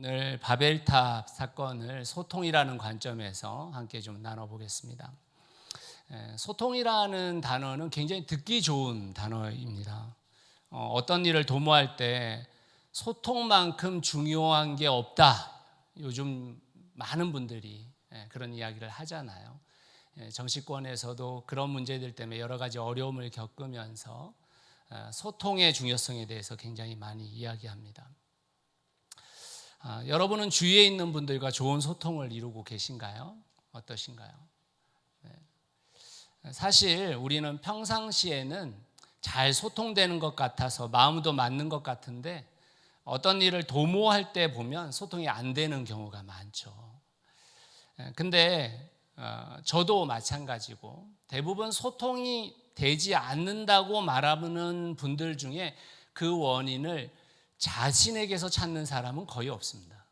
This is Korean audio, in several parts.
오늘 바벨탑 사건을 소통이라는 관점에서 함께 좀 나눠보겠습니다. 소통이라는 단어는 굉장히 듣기 좋은 단어입니다. 어떤 일을 도모할 때 소통만큼 중요한 게 없다. 요즘 많은 분들이 그런 이야기를 하잖아요. 정치권에서도 그런 문제들 때문에 여러 가지 어려움을 겪으면서 소통의 중요성에 대해서 굉장히 많이 이야기합니다. 여러분은 주위에 있는 분들과 좋은 소통을 이루고 계신가요? 어떠신가요? 사실 우리는 평상시에는 잘 소통되는 것 같아서 마음도 맞는 것 같은데 어떤 일을 도모할 때 보면 소통이 안 되는 경우가 많죠. 근데 저도 마찬가지고 대부분 소통이 되지 않는다고 말하는 분들 중에 그 원인을 자신에게서 찾는 사람은 거의 없습니다.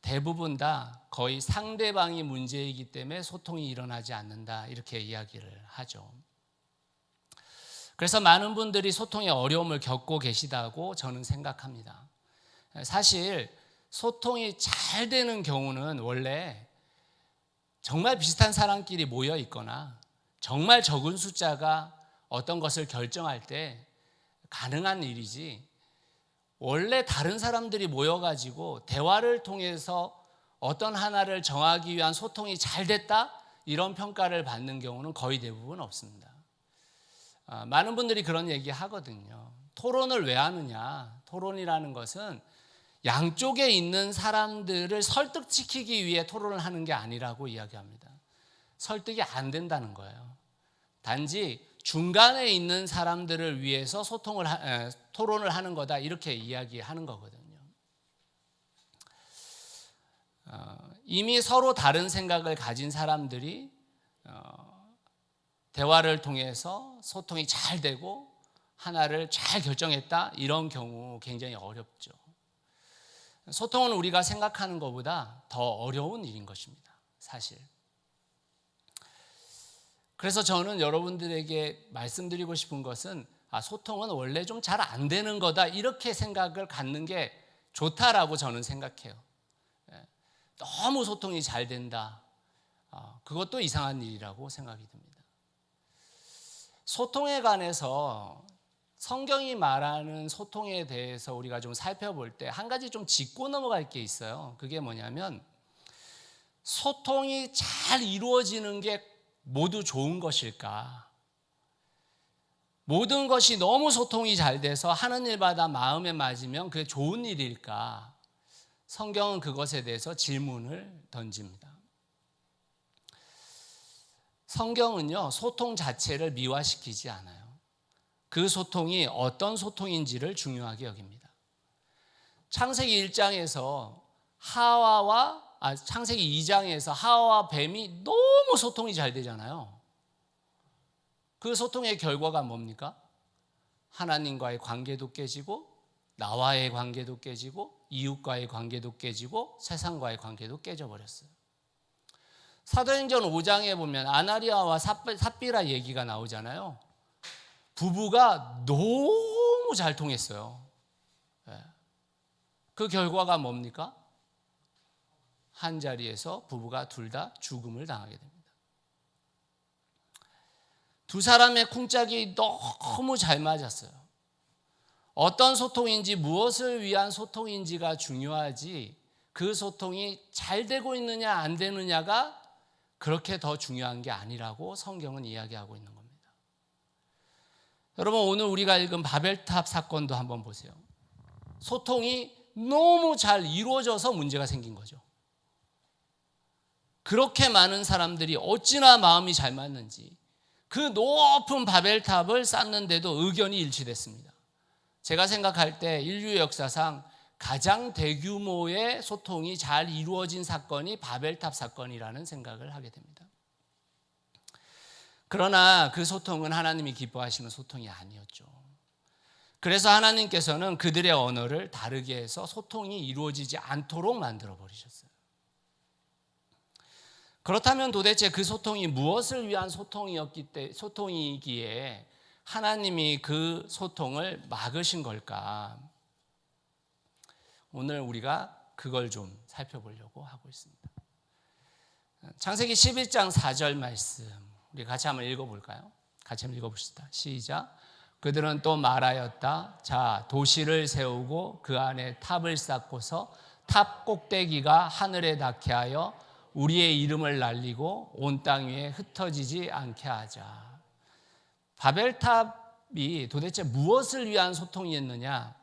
대부분 다 거의 상대방이 문제이기 때문에 소통이 일어나지 않는다 이렇게 이야기를 하죠. 그래서 많은 분들이 소통에 어려움을 겪고 계시다고 저는 생각합니다. 사실 소통이 잘 되는 경우는 원래 정말 비슷한 사람끼리 모여 있거나 정말 적은 숫자가 어떤 것을 결정할 때 가능한 일이지, 원래 다른 사람들이 모여가지고 대화를 통해서 어떤 하나를 정하기 위한 소통이 잘 됐다 이런 평가를 받는 경우는 거의 대부분 없습니다. 많은 분들이 그런 얘기 하거든요. 토론을 왜 하느냐? 토론이라는 것은 양쪽에 있는 사람들을 설득시키기 위해 토론을 하는 게 아니라고 이야기합니다. 설득이 안 된다는 거예요. 단지 중간에 있는 사람들을 위해서 토론을 하는 거다 이렇게 이야기하는 거거든요. 이미 서로 다른 생각을 가진 사람들이 대화를 통해서 소통이 잘 되고 하나를 잘 결정했다 이런 경우 굉장히 어렵죠. 소통은 우리가 생각하는 것보다 더 어려운 일인 것입니다, 사실. 그래서 저는 여러분들에게 말씀드리고 싶은 것은 소통은 원래 좀 잘 안 되는 거다 이렇게 생각을 갖는 게 좋다라고 저는 생각해요. 너무 소통이 잘 된다, 그것도 이상한 일이라고 생각이 듭니다. 소통에 관해서 성경이 말하는 소통에 대해서 우리가 좀 살펴볼 때 한 가지 좀 짚고 넘어갈 게 있어요. 그게 뭐냐면 소통이 잘 이루어지는 게 모두 좋은 것일까? 모든 것이 너무 소통이 잘 돼서 하는 일마다 마음에 맞으면 그게 좋은 일일까? 성경은 그것에 대해서 질문을 던집니다. 성경은요, 소통 자체를 미화시키지 않아요. 그 소통이 어떤 소통인지를 중요하게 여깁니다. 창세기 1장에서 창세기 2장에서 하와와 뱀이 너무 소통이 잘 되잖아요. 그 소통의 결과가 뭡니까? 하나님과의 관계도 깨지고 나와의 관계도 깨지고 이웃과의 관계도 깨지고 세상과의 관계도 깨져버렸어요. 사도행전 5장에 보면 아나리아와 삽비라 얘기가 나오잖아요. 부부가 너무 잘 통했어요. 그 결과가 뭡니까? 한 자리에서 부부가 둘 다 죽음을 당하게 됩니다. 두 사람의 쿵짝이 너무 잘 맞았어요. 어떤 소통인지 무엇을 위한 소통인지가 중요하지 그 소통이 잘 되고 있느냐 안 되느냐가 그렇게 더 중요한 게 아니라고 성경은 이야기하고 있는 겁니다. 여러분, 오늘 우리가 읽은 바벨탑 사건도 한번 보세요. 소통이 너무 잘 이루어져서 문제가 생긴 거죠. 그렇게 많은 사람들이 어찌나 마음이 잘 맞는지 그 높은 바벨탑을 쌓는데도 의견이 일치됐습니다. 제가 생각할 때 인류 역사상 가장 대규모의 소통이 잘 이루어진 사건이 바벨탑 사건이라는 생각을 하게 됩니다. 그러나 그 소통은 하나님이 기뻐하시는 소통이 아니었죠. 그래서 하나님께서는 그들의 언어를 다르게 해서 소통이 이루어지지 않도록 만들어 버리셨어요. 그렇다면 도대체 그 소통이 무엇을 위한 소통이기에 하나님이 그 소통을 막으신 걸까? 오늘 우리가 그걸 좀 살펴보려고 하고 있습니다. 창세기 11장 4절 말씀 우리 같이 한번 읽어볼까요? 같이 한번 읽어봅시다. 시작. 그들은 또 말하였다. 자, 도시를 세우고 그 안에 탑을 쌓고서 탑 꼭대기가 하늘에 닿게 하여 우리의 이름을 날리고 온 땅 위에 흩어지지 않게 하자. 바벨탑이 도대체 무엇을 위한 소통이었느냐?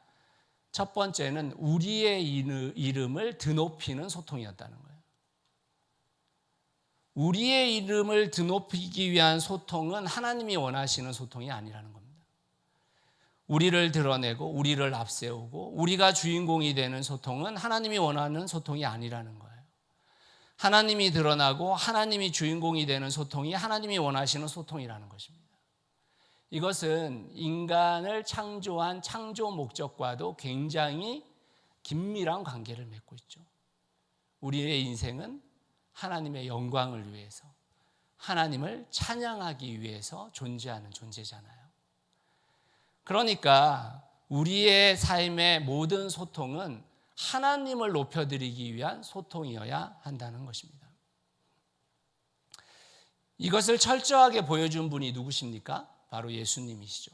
첫 번째는 우리의 이름을 드높이는 소통이었다는 거예요. 우리의 이름을 드높이기 위한 소통은 하나님이 원하시는 소통이 아니라는 겁니다. 우리를 드러내고 우리를 앞세우고 우리가 주인공이 되는 소통은 하나님이 원하는 소통이 아니라는 거예요. 하나님이 드러나고 하나님이 주인공이 되는 소통이 하나님이 원하시는 소통이라는 것입니다. 이것은 인간을 창조한 창조 목적과도 굉장히 긴밀한 관계를 맺고 있죠. 우리의 인생은 하나님의 영광을 위해서, 하나님을 찬양하기 위해서 존재하는 존재잖아요. 그러니까 우리의 삶의 모든 소통은 하나님을 높여드리기 위한 소통이어야 한다는 것입니다. 이것을 철저하게 보여준 분이 누구십니까? 바로 예수님이시죠.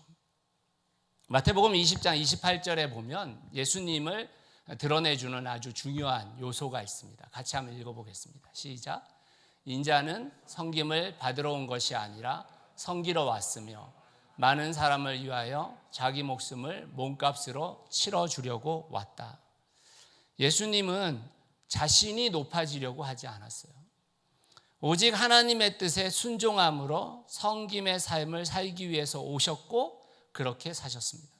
마태복음 20장 28절에 보면 예수님을 드러내주는 아주 중요한 요소가 있습니다. 같이 한번 읽어보겠습니다. 시작. 인자는 섬김을 받으러 온 것이 아니라 섬기러 왔으며 많은 사람을 위하여 자기 목숨을 몸값으로 치러주려고 왔다. 예수님은 자신이 높아지려고 하지 않았어요. 오직 하나님의 뜻에 순종함으로 섬김의 삶을 살기 위해서 오셨고 그렇게 사셨습니다.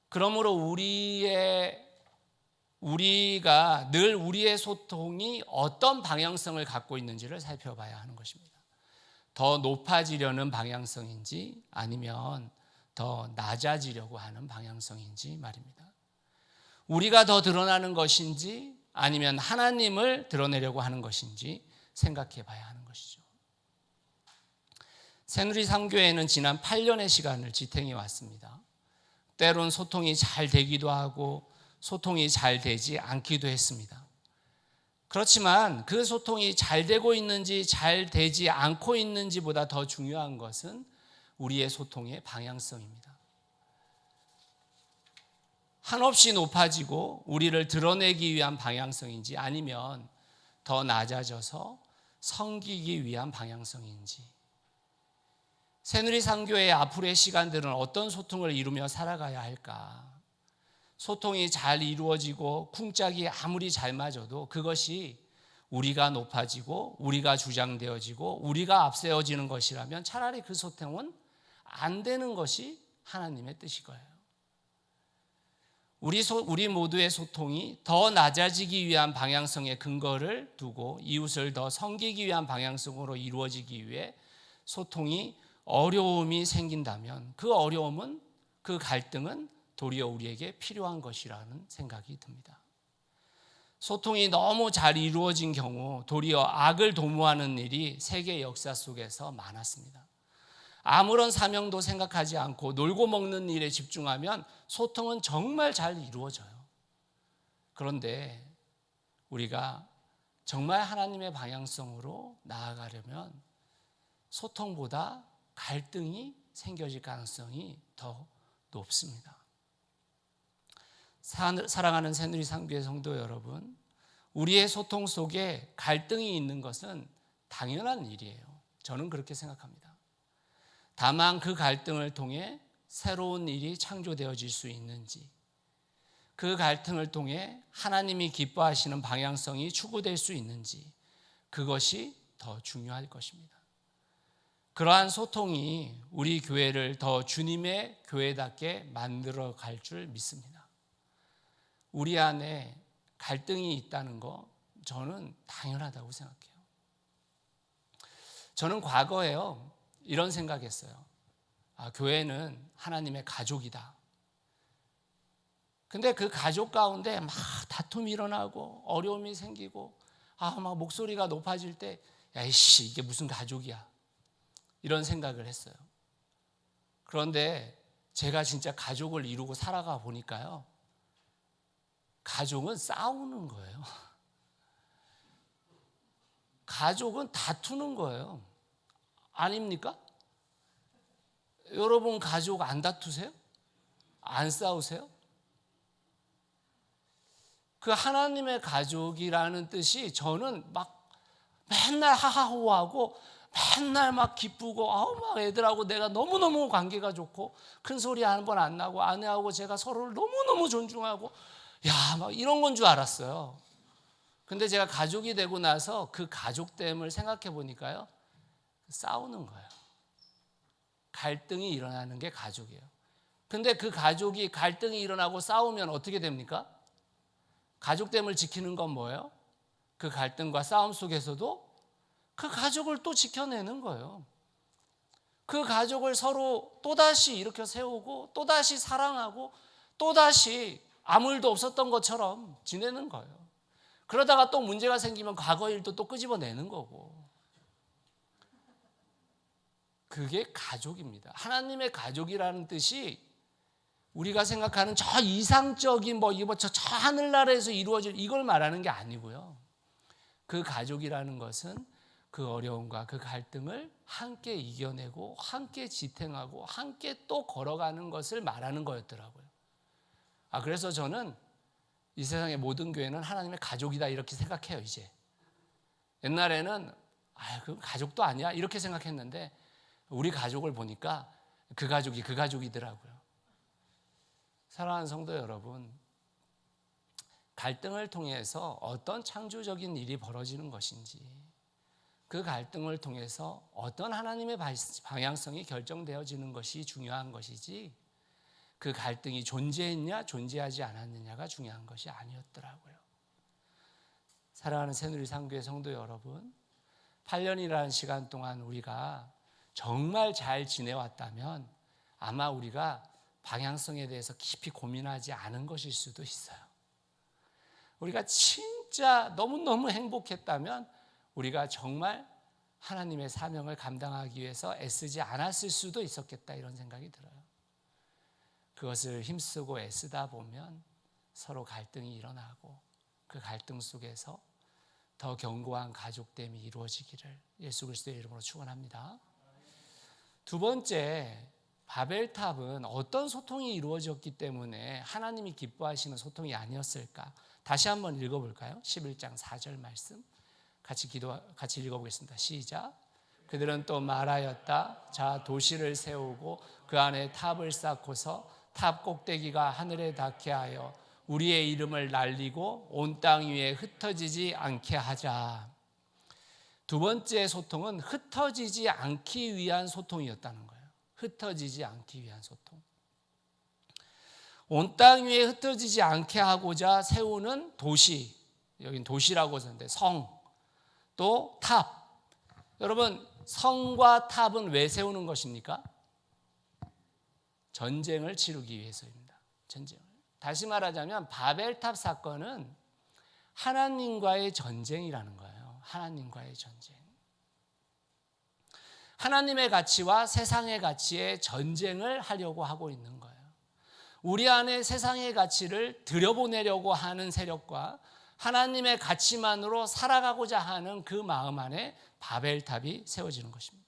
그러므로 우리가 늘 우리의 소통이 어떤 방향성을 갖고 있는지를 살펴봐야 하는 것입니다. 더 높아지려는 방향성인지 아니면 더 낮아지려고 하는 방향성인지 말입니다. 우리가 더 드러나는 것인지 아니면 하나님을 드러내려고 하는 것인지 생각해 봐야 하는 것이죠. 새누리 선교회는 지난 8년의 시간을 지탱해 왔습니다. 때론 소통이 잘 되기도 하고 소통이 잘 되지 않기도 했습니다. 그렇지만 그 소통이 잘 되고 있는지 잘 되지 않고 있는지보다 더 중요한 것은 우리의 소통의 방향성입니다. 한없이 높아지고 우리를 드러내기 위한 방향성인지 아니면 더 낮아져서 섬기기 위한 방향성인지, 새누리 선교회의 앞으로의 시간들은 어떤 소통을 이루며 살아가야 할까? 소통이 잘 이루어지고 쿵짝이 아무리 잘 맞아도 그것이 우리가 높아지고 우리가 주장되어지고 우리가 앞세워지는 것이라면 차라리 그 소통은 안 되는 것이 하나님의 뜻일 거예요. 우리 모두의 소통이 더 낮아지기 위한 방향성의 근거를 두고 이웃을 더 섬기기 위한 방향성으로 이루어지기 위해 소통이 어려움이 생긴다면 그 어려움은, 그 갈등은 도리어 우리에게 필요한 것이라는 생각이 듭니다. 소통이 너무 잘 이루어진 경우 도리어 악을 도모하는 일이 세계 역사 속에서 많았습니다. 아무런 사명도 생각하지 않고 놀고 먹는 일에 집중하면 소통은 정말 잘 이루어져요. 그런데 우리가 정말 하나님의 방향성으로 나아가려면 소통보다 갈등이 생겨질 가능성이 더 높습니다. 사랑하는 새누리 선교회 성도 여러분, 우리의 소통 속에 갈등이 있는 것은 당연한 일이에요. 저는 그렇게 생각합니다. 다만 그 갈등을 통해 새로운 일이 창조되어질 수 있는지, 그 갈등을 통해 하나님이 기뻐하시는 방향성이 추구될 수 있는지, 그것이 더 중요할 것입니다. 그러한 소통이 우리 교회를 더 주님의 교회답게 만들어 갈 줄 믿습니다. 우리 안에 갈등이 있다는 거 저는 당연하다고 생각해요. 저는 과거에요, 이런 생각했어요. 교회는 하나님의 가족이다. 근데 그 가족 가운데 막 다툼이 일어나고 어려움이 생기고 막 목소리가 높아질 때 야이씨 이게 무슨 가족이야, 이런 생각을 했어요. 그런데 제가 진짜 가족을 이루고 살아가 보니까요, 가족은 싸우는 거예요. 가족은 다투는 거예요. 아닙니까? 여러분 가족 안 다투세요? 안 싸우세요? 그 하나님의 가족이라는 뜻이 저는 막 맨날 하하호하고 맨날 막 기쁘고 막 애들하고 내가 너무너무 관계가 좋고 큰 소리 한 번 안 나고 아내하고 제가 서로를 너무너무 존중하고 막 이런 건 줄 알았어요. 근데 제가 가족이 되고 나서 그 가족됨을 생각해 보니까요, 싸우는 거예요. 갈등이 일어나는 게 가족이에요. 근데 그 가족이 갈등이 일어나고 싸우면 어떻게 됩니까? 가족됨을 지키는 건 뭐예요? 그 갈등과 싸움 속에서도 그 가족을 또 지켜내는 거예요. 그 가족을 서로 또다시 일으켜 세우고 또다시 사랑하고 또다시 아무 일도 없었던 것처럼 지내는 거예요. 그러다가 또 문제가 생기면 과거 일도 또 끄집어내는 거고. 그게 가족입니다. 하나님의 가족이라는 뜻이 우리가 생각하는 저 이상적인 저 하늘나라에서 이루어질 이걸 말하는 게 아니고요. 그 가족이라는 것은 그 어려움과 그 갈등을 함께 이겨내고 함께 지탱하고 함께 또 걸어가는 것을 말하는 거였더라고요. 그래서 저는 이 세상의 모든 교회는 하나님의 가족이다 이렇게 생각해요. 이제 옛날에는 그 가족도 아니야 이렇게 생각했는데 우리 가족을 보니까 그 가족이 그 가족이더라고요. 사랑하는 성도 여러분, 갈등을 통해서 어떤 창조적인 일이 벌어지는 것인지, 그 갈등을 통해서 어떤 하나님의 방향성이 결정되어지는 것이 중요한 것이지, 그 갈등이 존재했냐 존재하지 않았느냐가 중요한 것이 아니었더라고요. 사랑하는 새누리상교회 성도 여러분, 8년이라는 시간 동안 우리가 정말 잘 지내왔다면 아마 우리가 방향성에 대해서 깊이 고민하지 않은 것일 수도 있어요. 우리가 진짜 너무너무 행복했다면 우리가 정말 하나님의 사명을 감당하기 위해서 애쓰지 않았을 수도 있었겠다 이런 생각이 들어요. 그것을 힘쓰고 애쓰다 보면 서로 갈등이 일어나고 그 갈등 속에서 더 견고한 가족됨이 이루어지기를 예수 그리스도의 이름으로 축원합니다. 두 번째, 바벨탑은 어떤 소통이 이루어졌기 때문에 하나님이 기뻐하시는 소통이 아니었을까? 다시 한번 읽어볼까요? 11장 4절 말씀 같이 읽어보겠습니다. 시작. 그들은 또 말하였다. 자, 도시를 세우고 그 안에 탑을 쌓고서 탑 꼭대기가 하늘에 닿게 하여 우리의 이름을 날리고 온 땅 위에 흩어지지 않게 하자. 두 번째 소통은 흩어지지 않기 위한 소통이었다는 거예요. 흩어지지 않기 위한 소통. 온 땅 위에 흩어지지 않게 하고자 세우는 도시, 여긴 도시라고 했는데 성, 또 탑. 여러분, 성과 탑은 왜 세우는 것입니까? 전쟁을 치르기 위해서입니다. 전쟁을. 다시 말하자면 바벨탑 사건은 하나님과의 전쟁이라는 거예요. 하나님과의 전쟁. 하나님의 가치와 세상의 가치의 전쟁을 하려고 하고 있는 거예요. 우리 안에 세상의 가치를 들여보내려고 하는 세력과 하나님의 가치만으로 살아가고자 하는 그 마음 안에 바벨탑이 세워지는 것입니다.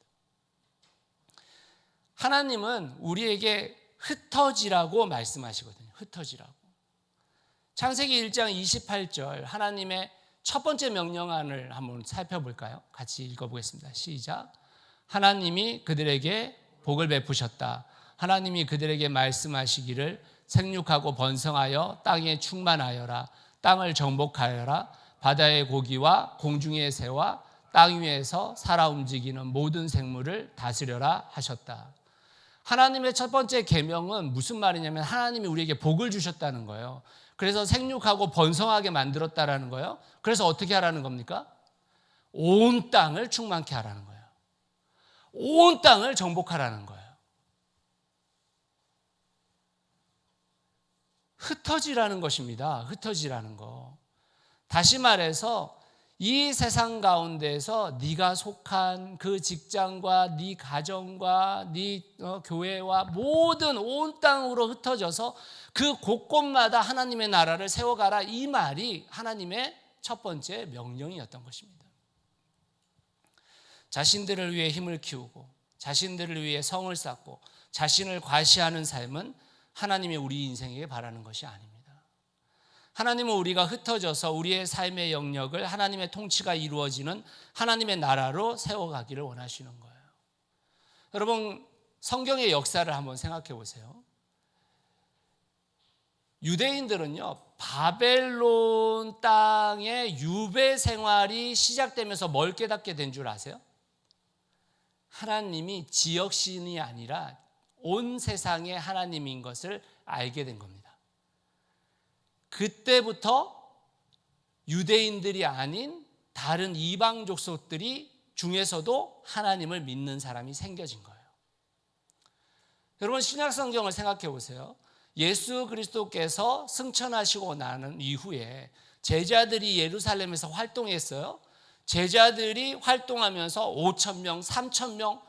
하나님은 우리에게 흩어지라고 말씀하시거든요. 흩어지라고. 창세기 1장 28절 하나님의 첫 번째 명령안을 한번 살펴볼까요? 같이 읽어보겠습니다. 시작. 하나님이 그들에게 복을 베푸셨다. 하나님이 그들에게 말씀하시기를 생육하고 번성하여 땅에 충만하여라. 땅을 정복하여라. 바다의 고기와 공중의 새와 땅 위에서 살아 움직이는 모든 생물을 다스려라 하셨다. 하나님의 첫 번째 계명은 무슨 말이냐면 하나님이 우리에게 복을 주셨다는 거예요. 그래서 생육하고 번성하게 만들었다라는 거예요. 그래서 어떻게 하라는 겁니까? 온 땅을 충만케 하라는 거예요. 온 땅을 정복하라는 거예요. 흩어지라는 것입니다. 흩어지라는 거. 다시 말해서 이 세상 가운데서 네가 속한 그 직장과 네 가정과 네 교회와 모든 온 땅으로 흩어져서 그 곳곳마다 하나님의 나라를 세워가라, 이 말이 하나님의 첫 번째 명령이었던 것입니다. 자신들을 위해 힘을 키우고 자신들을 위해 성을 쌓고 자신을 과시하는 삶은 하나님이 우리 인생에게 바라는 것이 아닙니다. 하나님은 우리가 흩어져서 우리의 삶의 영역을 하나님의 통치가 이루어지는 하나님의 나라로 세워가기를 원하시는 거예요. 여러분, 성경의 역사를 한번 생각해 보세요. 유대인들은요, 바벨론 땅의 유배 생활이 시작되면서 뭘 깨닫게 된 줄 아세요? 하나님이 지역신이 아니라 온 세상의 하나님인 것을 알게 된 겁니다. 그때부터 유대인들이 아닌 다른 이방 족속들이 중에서도 하나님을 믿는 사람이 생겨진 거예요. 여러분, 신약 성경을 생각해 보세요. 예수 그리스도께서 승천하시고 나는 이후에 제자들이 예루살렘에서 활동했어요. 제자들이 활동하면서 5,000명, 3,000명,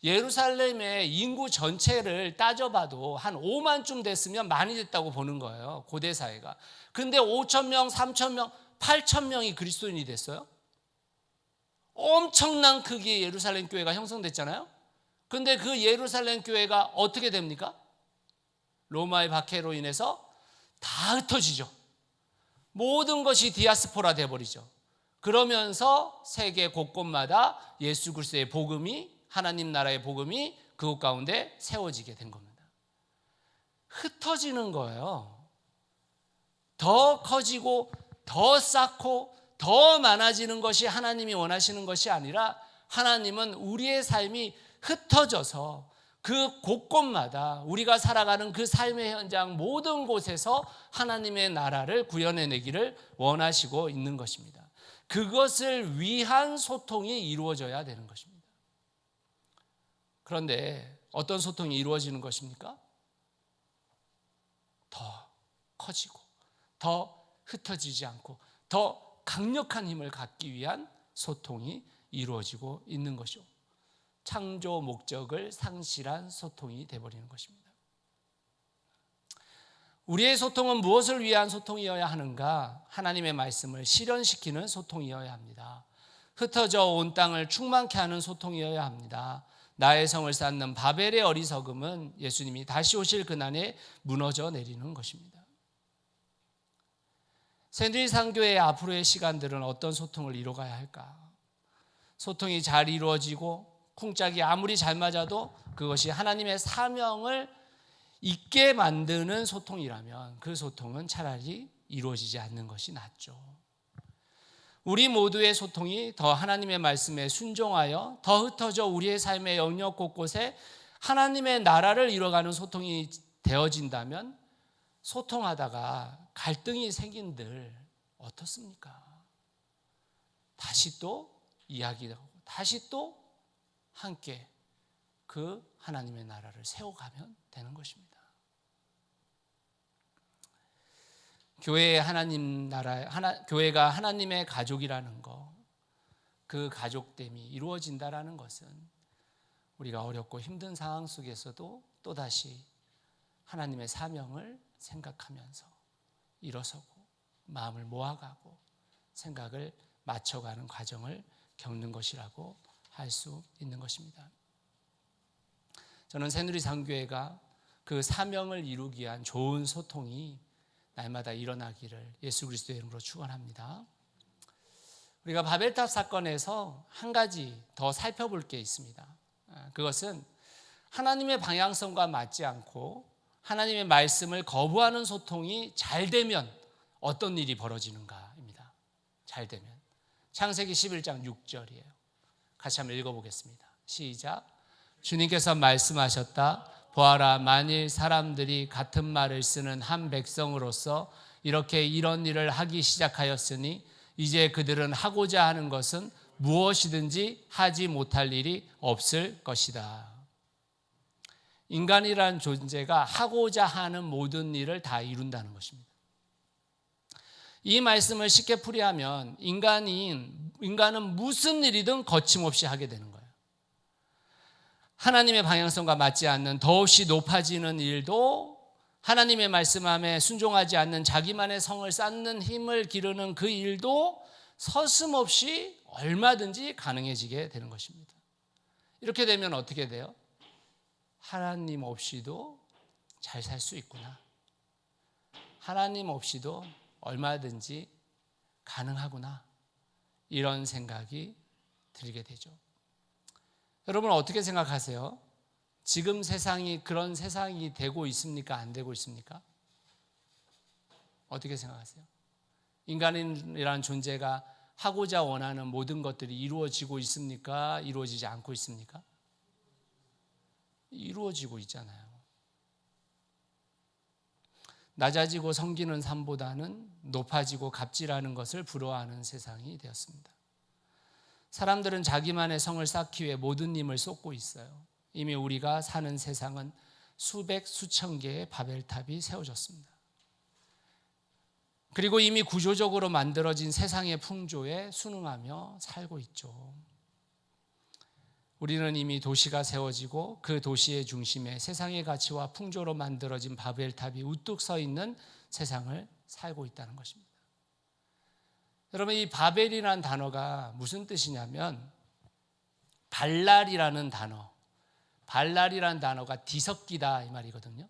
예루살렘의 인구 전체를 따져봐도 한 5만쯤 됐으면 많이 됐다고 보는 거예요, 고대 사회가. 근데 5,000명, 3,000명, 8,000명이 그리스도인이 됐어요. 엄청난 크기의 예루살렘 교회가 형성됐잖아요. 근데 그 예루살렘 교회가 어떻게 됩니까? 로마의 박해로 인해서 다 흩어지죠. 모든 것이 디아스포라 돼버리죠. 그러면서 세계 곳곳마다 예수 그리스도의 복음이, 하나님 나라의 복음이 그곳 가운데 세워지게 된 겁니다. 흩어지는 거예요. 더 커지고 더 쌓고 더 많아지는 것이 하나님이 원하시는 것이 아니라, 하나님은 우리의 삶이 흩어져서 그 곳곳마다 우리가 살아가는 그 삶의 현장 모든 곳에서 하나님의 나라를 구현해내기를 원하시고 있는 것입니다. 그것을 위한 소통이 이루어져야 되는 것입니다. 그런데 어떤 소통이 이루어지는 것입니까? 더 커지고 더 흩어지지 않고 더 강력한 힘을 갖기 위한 소통이 이루어지고 있는 것이죠. 창조 목적을 상실한 소통이 되어버리는 것입니다. 우리의 소통은 무엇을 위한 소통이어야 하는가? 하나님의 말씀을 실현시키는 소통이어야 합니다. 흩어져 온 땅을 충만케 하는 소통이어야 합니다. 나의 성을 쌓는 바벨의 어리석음은 예수님이 다시 오실 그날에 무너져 내리는 것입니다. 샌드위치 상교의 앞으로의 시간들은 어떤 소통을 이루어가야 할까? 소통이 잘 이루어지고 쿵짝이 아무리 잘 맞아도 그것이 하나님의 사명을 있게 만드는 소통이라면 그 소통은 차라리 이루어지지 않는 것이 낫죠. 우리 모두의 소통이 더 하나님의 말씀에 순종하여 더 흩어져 우리의 삶의 영역 곳곳에 하나님의 나라를 이뤄가는 소통이 되어진다면, 소통하다가 갈등이 생긴들 어떻습니까? 다시 또 이야기하고 다시 또 함께 그 하나님의 나라를 세워가면 되는 것입니다. 교회의 하나님 나라, 교회가 하나님의 가족이라는 것, 그 가족됨이 이루어진다라는 것은 우리가 어렵고 힘든 상황 속에서도 또다시 하나님의 사명을 생각하면서 일어서고 마음을 모아가고 생각을 맞춰가는 과정을 겪는 것이라고 할 수 있는 것입니다. 저는 새누리산 상교회가 그 사명을 이루기 위한 좋은 소통이 날마다 일어나기를 예수 그리스도의 이름으로 축원합니다. 우리가 바벨탑 사건에서 한 가지 더 살펴볼 게 있습니다. 그것은 하나님의 방향성과 맞지 않고 하나님의 말씀을 거부하는 소통이 잘 되면 어떤 일이 벌어지는가입니다. 잘 되면. 창세기 11장 6절이에요. 같이 한번 읽어보겠습니다. 시작. 주님께서 말씀하셨다. 보아라, 만일 사람들이 같은 말을 쓰는 한 백성으로서 이렇게 이런 일을 하기 시작하였으니 이제 그들은 하고자 하는 것은 무엇이든지 하지 못할 일이 없을 것이다. 인간이라는 존재가 하고자 하는 모든 일을 다 이룬다는 것입니다. 이 말씀을 쉽게 풀이하면 인간은 무슨 일이든 거침없이 하게 되는 거예요. 하나님의 방향성과 맞지 않는 더없이 높아지는 일도 하나님의 말씀함에 순종하지 않는 자기만의 성을 쌓는 힘을 기르는 그 일도 서슴없이 얼마든지 가능해지게 되는 것입니다. 이렇게 되면 어떻게 돼요? 하나님 없이도 잘 살 수 있구나. 하나님 없이도 얼마든지 가능하구나. 이런 생각이 들게 되죠. 여러분 어떻게 생각하세요? 지금 세상이 그런 세상이 되고 있습니까? 안 되고 있습니까? 어떻게 생각하세요? 인간이라는 존재가 하고자 원하는 모든 것들이 이루어지고 있습니까? 이루어지지 않고 있습니까? 이루어지고 있잖아요. 낮아지고 섬기는 삶보다는 높아지고 갑질하는 것을 부러워하는 세상이 되었습니다. 사람들은 자기만의 성을 쌓기 위해 모든 힘을 쏟고 있어요. 이미 우리가 사는 세상은 수백 수천 개의 바벨탑이 세워졌습니다. 그리고 이미 구조적으로 만들어진 세상의 풍조에 순응하며 살고 있죠. 우리는 이미 도시가 세워지고 그 도시의 중심에 세상의 가치와 풍조로 만들어진 바벨탑이 우뚝 서 있는 세상을 살고 있다는 것입니다. 여러분 이 바벨이라는 단어가 무슨 뜻이냐면 발랄이라는 단어가 뒤섞이다 이 말이거든요.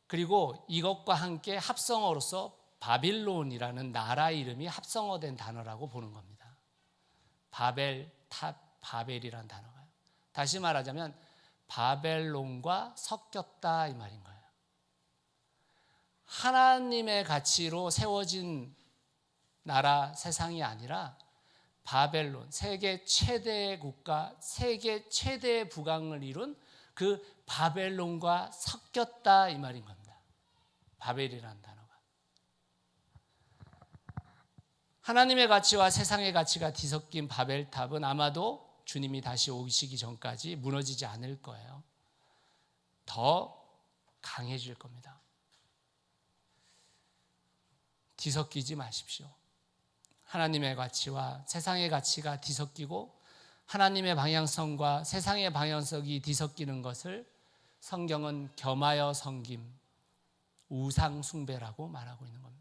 그리고 이것과 함께 합성어로서 바빌론이라는 나라 이름이 합성어된 단어라고 보는 겁니다. 바벨이라는 단어가요. 다시 말하자면 바벨론과 섞였다 이 말인 거예요. 하나님의 가치로 세워진 나라 세상이 아니라 바벨론, 세계 최대의 국가, 세계 최대의 부강을 이룬 그 바벨론과 섞였다 이 말인 겁니다. 바벨이라는 단어가. 하나님의 가치와 세상의 가치가 뒤섞인 바벨탑은 아마도 주님이 다시 오시기 전까지 무너지지 않을 거예요. 더 강해질 겁니다. 뒤섞이지 마십시오. 하나님의 가치와 세상의 가치가 뒤섞이고 하나님의 방향성과 세상의 방향성이 뒤섞이는 것을 성경은 겸하여 섬김, 우상 숭배라고 말하고 있는 겁니다.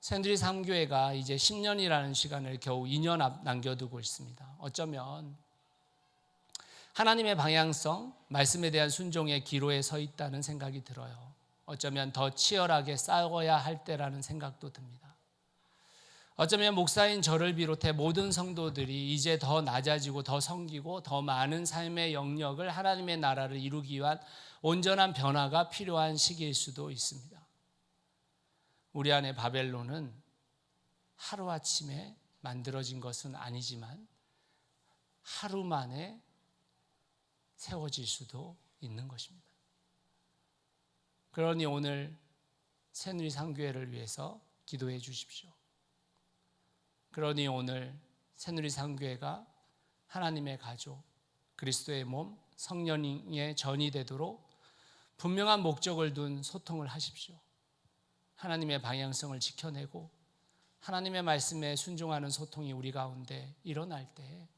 새누리 삼교회가 이제 10년이라는 시간을 겨우 2년 남겨두고 있습니다. 어쩌면 하나님의 방향성, 말씀에 대한 순종의 기로에 서 있다는 생각이 들어요. 어쩌면 더 치열하게 싸워야 할 때라는 생각도 듭니다. 어쩌면 목사인 저를 비롯해 모든 성도들이 이제 더 낮아지고 더 섬기고 더 많은 삶의 영역을 하나님의 나라를 이루기 위한 온전한 변화가 필요한 시기일 수도 있습니다. 우리 안에 바벨론은 하루아침에 만들어진 것은 아니지만 하루 만에 세워질 수도 있는 것입니다. 그러니 오늘 새누리 삼교회를 위해서 기도해 주십시오. 그러니 오늘 새누리 삼교회가 하나님의 가족, 그리스도의 몸, 성령의 전이 되도록 분명한 목적을 둔 소통을 하십시오. 하나님의 방향성을 지켜내고 하나님의 말씀에 순종하는 소통이 우리 가운데 일어날 때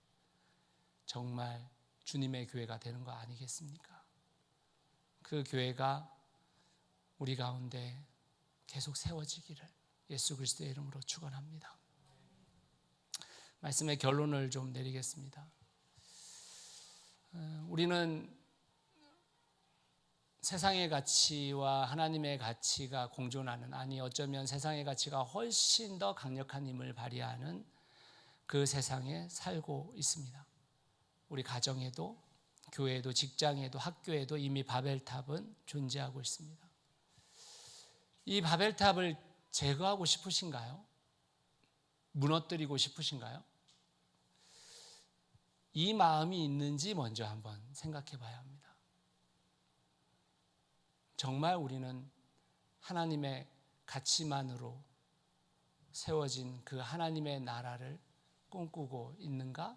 정말 주님의 교회가 되는 거 아니겠습니까? 그 교회가 우리 가운데 계속 세워지기를 예수 그리스도의 이름으로 축원합니다. 말씀의 결론을 좀 내리겠습니다. 우리는 세상의 가치와 하나님의 가치가 공존하는, 아니 어쩌면 세상의 가치가 훨씬 더 강력한 힘을 발휘하는 그 세상에 살고 있습니다. 우리 가정에도 교회에도 직장에도 학교에도 이미 바벨탑은 존재하고 있습니다. 이 바벨탑을 제거하고 싶으신가요? 무너뜨리고 싶으신가요? 이 마음이 있는지 먼저 한번 생각해 봐야 합니다. 정말 우리는 하나님의 가치만으로 세워진 그 하나님의 나라를 꿈꾸고 있는가?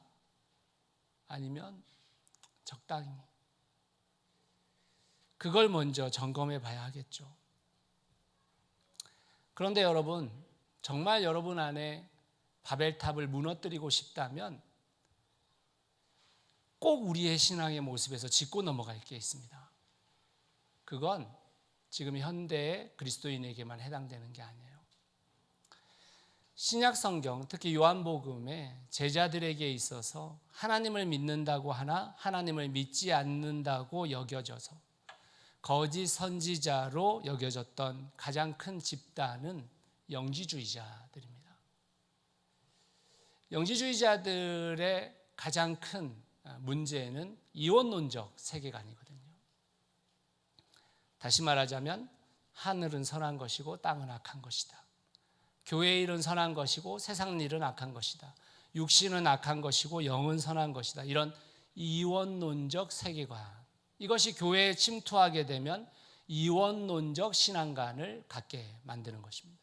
아니면 적당히 그걸 먼저 점검해 봐야 하겠죠. 그런데 여러분, 정말 여러분 안에 바벨탑을 무너뜨리고 싶다면 꼭 우리의 신앙의 모습에서 짚고 넘어갈 게 있습니다. 그건 지금 현대의 그리스도인에게만 해당되는 게 아니에요. 신약 성경, 특히 요한복음에 제자들에게 있어서 하나님을 믿는다고 하나 하나님을 믿지 않는다고 여겨져서 거짓 선지자로 여겨졌던 가장 큰 집단은 영지주의자들입니다. 영지주의자들의 가장 큰 문제는 이원론적 세계관이거든요. 다시 말하자면 하늘은 선한 것이고 땅은 악한 것이다. 교회의 일은 선한 것이고 세상 일은 악한 것이다. 육신은 악한 것이고 영은 선한 것이다. 이런 이원론적 세계관, 이것이 교회에 침투하게 되면 이원론적 신앙관을 갖게 만드는 것입니다.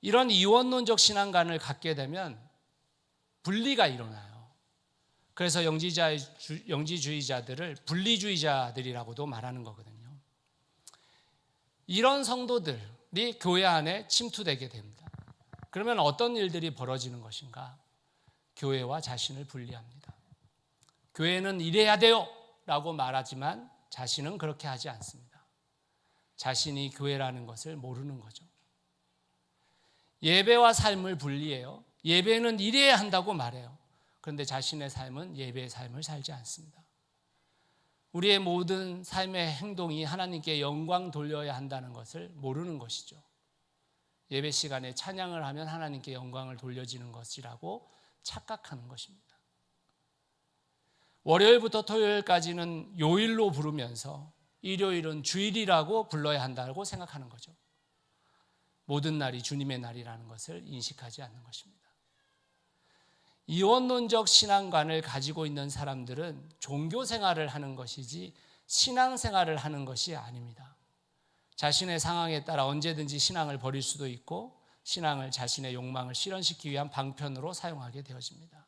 이런 이원론적 신앙관을 갖게 되면 분리가 일어나요. 그래서 영지주의자들을 분리주의자들이라고도 말하는 거거든요. 이런 성도들이 교회 안에 침투되게 됩니다. 그러면 어떤 일들이 벌어지는 것인가? 교회와 자신을 분리합니다. 교회는 이래야 돼요 라고 말하지만 자신은 그렇게 하지 않습니다. 자신이 교회라는 것을 모르는 거죠. 예배와 삶을 분리해요. 예배는 이래야 한다고 말해요. 그런데 자신의 삶은 예배의 삶을 살지 않습니다. 우리의 모든 삶의 행동이 하나님께 영광 돌려야 한다는 것을 모르는 것이죠. 예배 시간에 찬양을 하면 하나님께 영광을 돌려지는 것이라고 착각하는 것입니다. 월요일부터 토요일까지는 요일로 부르면서 일요일은 주일이라고 불러야 한다고 생각하는 거죠. 모든 날이 주님의 날이라는 것을 인식하지 않는 것입니다. 이원론적 신앙관을 가지고 있는 사람들은 종교 생활을 하는 것이지 신앙 생활을 하는 것이 아닙니다. 자신의 상황에 따라 언제든지 신앙을 버릴 수도 있고 신앙을 자신의 욕망을 실현시키기 위한 방편으로 사용하게 되어집니다.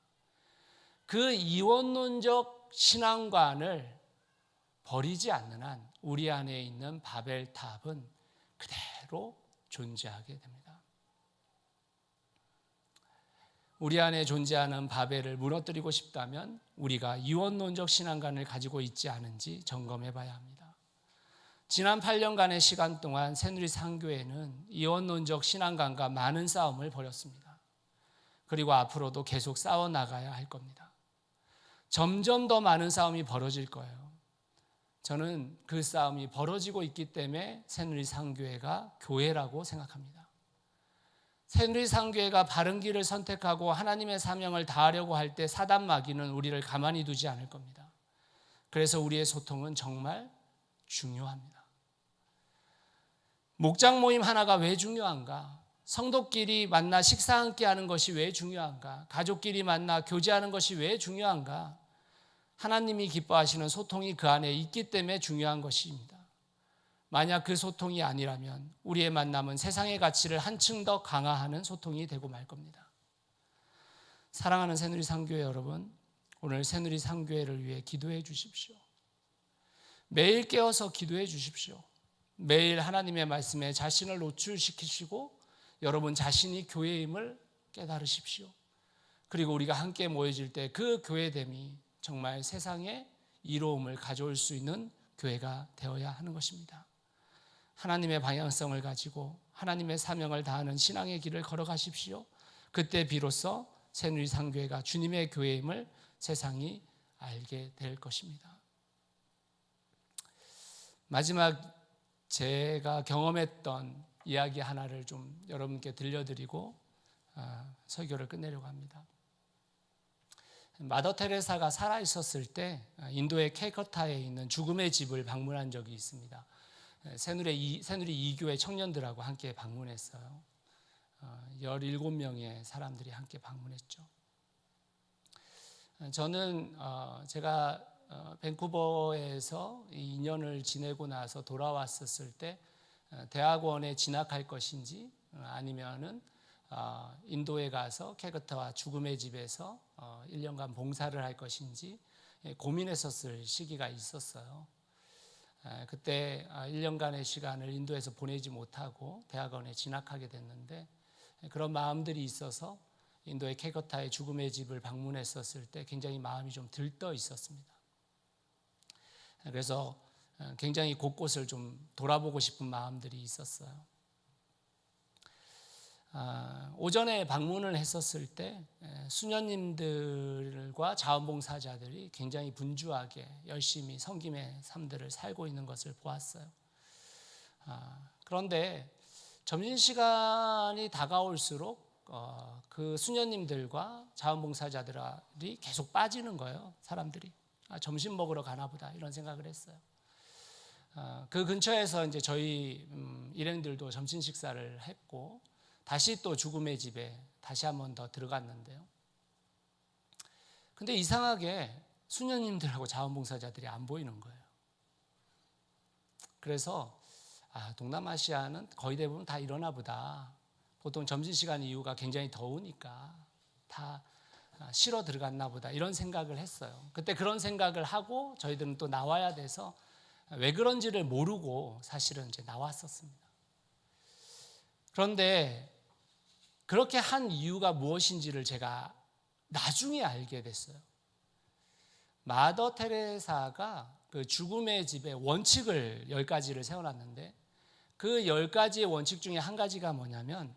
그 이원론적 신앙관을 버리지 않는 한 우리 안에 있는 바벨탑은 그대로 존재하게 됩니다. 우리 안에 존재하는 바벨을 무너뜨리고 싶다면 우리가 이원론적 신앙관을 가지고 있지 않은지 점검해 봐야 합니다. 지난 8년간의 시간 동안 새누리 상교회는 이원론적 신앙관과 많은 싸움을 벌였습니다. 그리고 앞으로도 계속 싸워나가야 할 겁니다. 점점 더 많은 싸움이 벌어질 거예요. 저는 그 싸움이 벌어지고 있기 때문에 새누리 상교회가 교회라고 생각합니다. 새누리 상교회가 바른 길을 선택하고 하나님의 사명을 다하려고 할 때 사단 마귀는 우리를 가만히 두지 않을 겁니다. 그래서 우리의 소통은 정말 중요합니다. 목장 모임 하나가 왜 중요한가? 성도끼리 만나 식사 함께 하는 것이 왜 중요한가? 가족끼리 만나 교제하는 것이 왜 중요한가? 하나님이 기뻐하시는 소통이 그 안에 있기 때문에 중요한 것입니다. 만약 그 소통이 아니라면 우리의 만남은 세상의 가치를 한층 더 강화하는 소통이 되고 말 겁니다. 사랑하는 새누리 상교회 여러분, 오늘 새누리 상교회를 위해 기도해 주십시오. 매일 깨어서 기도해 주십시오. 매일 하나님의 말씀에 자신을 노출시키시고 여러분 자신이 교회임을 깨달으십시오. 그리고 우리가 함께 모여질 때 그 교회됨이 정말 세상에 이로움을 가져올 수 있는 교회가 되어야 하는 것입니다. 하나님의 방향성을 가지고 하나님의 사명을 다하는 신앙의 길을 걸어가십시오. 그때 비로소 새누리 상교회가 주님의 교회임을 세상이 알게 될 것입니다. 마지막 제가 경험했던 이야기 하나를 좀 여러분께 들려드리고 설교를 끝내려고 합니다. 마더 테레사가 살아있었을 때 인도의 캘커타에 있는 죽음의 집을 방문한 적이 있습니다. 새누리 2교회 청년들하고 함께 방문했어요. 17명의 사람들이 함께 방문했죠. 저는 제가 밴쿠버에서 2년을 지내고 나서 돌아왔었을 때 대학원에 진학할 것인지 아니면은 인도에 가서 캘커타와 죽음의 집에서 1년간 봉사를 할 것인지 고민했었을 시기가 있었어요. 그때 1년간의 시간을 인도에서 보내지 못하고 대학원에 진학하게 됐는데, 그런 마음들이 있어서 인도의 캘커타의 죽음의 집을 방문했었을 때 굉장히 마음이 좀 들떠 있었습니다. 그래서 굉장히 곳곳을 좀 돌아보고 싶은 마음들이 있었어요. 오전에 방문을 했었을 때 수녀님들과 자원봉사자들이 굉장히 분주하게 열심히 섬김의 삶들을 살고 있는 것을 보았어요. 그런데 점심시간이 다가올수록 그 수녀님들과 자원봉사자들이 계속 빠지는 거예요. 사람들이 점심 먹으러 가나 보다 이런 생각을 했어요. 그 근처에서 이제 저희 일행들도 점심 식사를 했고 다시 또 죽음의 집에 다시 한 번 더 들어갔는데요. 근데 이상하게 수녀님들하고 자원봉사자들이 안 보이는 거예요. 그래서 동남아시아는 거의 대부분 다 이러나 보다. 보통 점심시간 이후가 굉장히 더우니까 다 쉬러 들어갔나 보다 이런 생각을 했어요. 그때 그런 생각을 하고 저희들은 또 나와야 돼서 왜 그런지를 모르고 사실은 이제 나왔었습니다. 그런데 그렇게 한 이유가 무엇인지를 제가 나중에 알게 됐어요. 마더 테레사가 그 죽음의 집에 원칙을 10가지를 세워놨는데 그 10가지의 원칙 중에 한 가지가 뭐냐면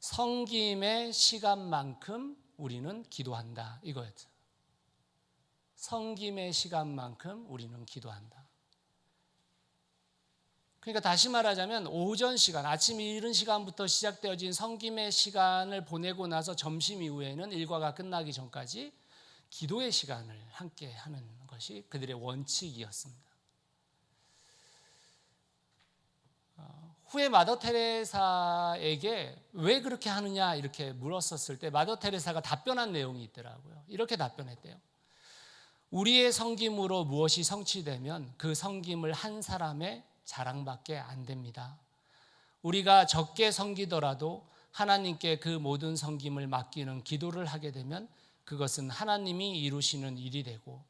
섬김의 시간만큼 우리는 기도한다 이거였죠. 섬김의 시간만큼 우리는 기도한다. 그러니까 다시 말하자면 오전 시간, 아침 이른 시간부터 시작되어진 섬김의 시간을 보내고 나서 점심 이후에는 일과가 끝나기 전까지 기도의 시간을 함께 하는 것이 그들의 원칙이었습니다. 후에 마더 테레사에게 왜 그렇게 하느냐 이렇게 물었었을 때 마더 테레사가 답변한 내용이 있더라고요. 이렇게 답변했대요. 우리의 섬김으로 무엇이 성취되면 그 섬김을 한 사람의 자랑밖에 안 됩니다. 우리가 적게 섬기더라도 하나님께 그 모든 섬김을 맡기는 기도를 하게 되면 그것은 하나님이 이루시는 일이 되고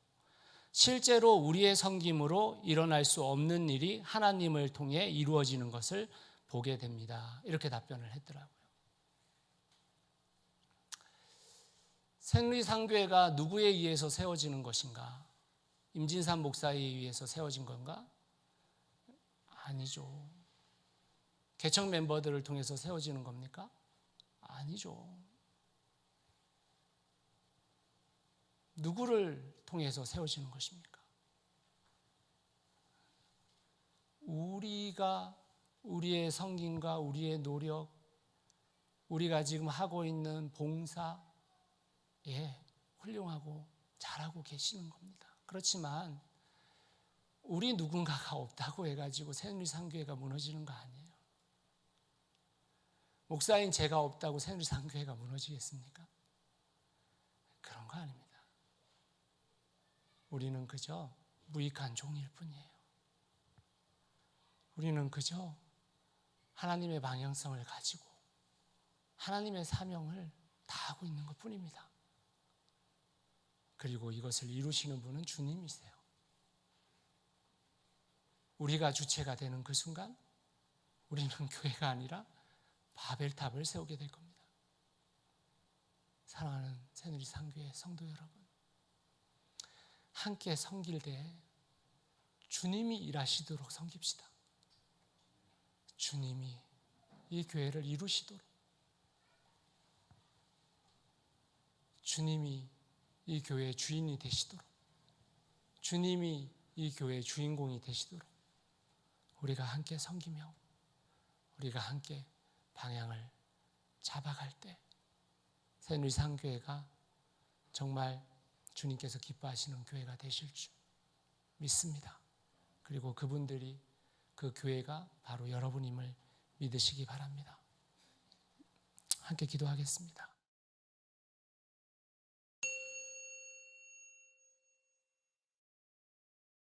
실제로 우리의 섬김으로 일어날 수 없는 일이 하나님을 통해 이루어지는 것을 보게 됩니다. 이렇게 답변을 했더라고요. 생리상교회가 누구에 의해서 세워지는 것인가? 임진산 목사에 의해서 세워진 건가? 아니죠. 개척 멤버들을 통해서 세워지는 겁니까? 아니죠. 누구를 통해서 세워지는 것입니까? 우리가 우리의 섬김과 우리의 노력, 우리가 지금 하고 있는 봉사, 훌륭하고 잘하고 계시는 겁니다. 그렇지만 우리 누군가가 없다고 해가지고 새누리상교회가 무너지는 거 아니에요. 목사인 제가 없다고 새누리상교회가 무너지겠습니까? 그런 거 아닙니다. 우리는 그저 무익한 종일 뿐이에요. 우리는 그저 하나님의 방향성을 가지고 하나님의 사명을 다하고 있는 것 뿐입니다. 그리고 이것을 이루시는 분은 주님이세요. 우리가 주체가 되는 그 순간 우리는 교회가 아니라 바벨탑을 세우게 될 겁니다. 사랑하는 새누리상교회 성도 여러분, 함께 섬길 때 주님이 일하시도록 섬깁시다. 주님이 이 교회를 이루시도록, 주님이 이 교회의 주인이 되시도록, 주님이 이 교회의 주인공이 되시도록 우리가 함께 섬기며 우리가 함께 방향을 잡아갈 때 새누리상교회가 정말 주님께서 기뻐하시는 교회가 되실 줄 믿습니다. 그리고 그분들이 그 교회가 바로 여러분임을 믿으시기 바랍니다. 함께 기도하겠습니다.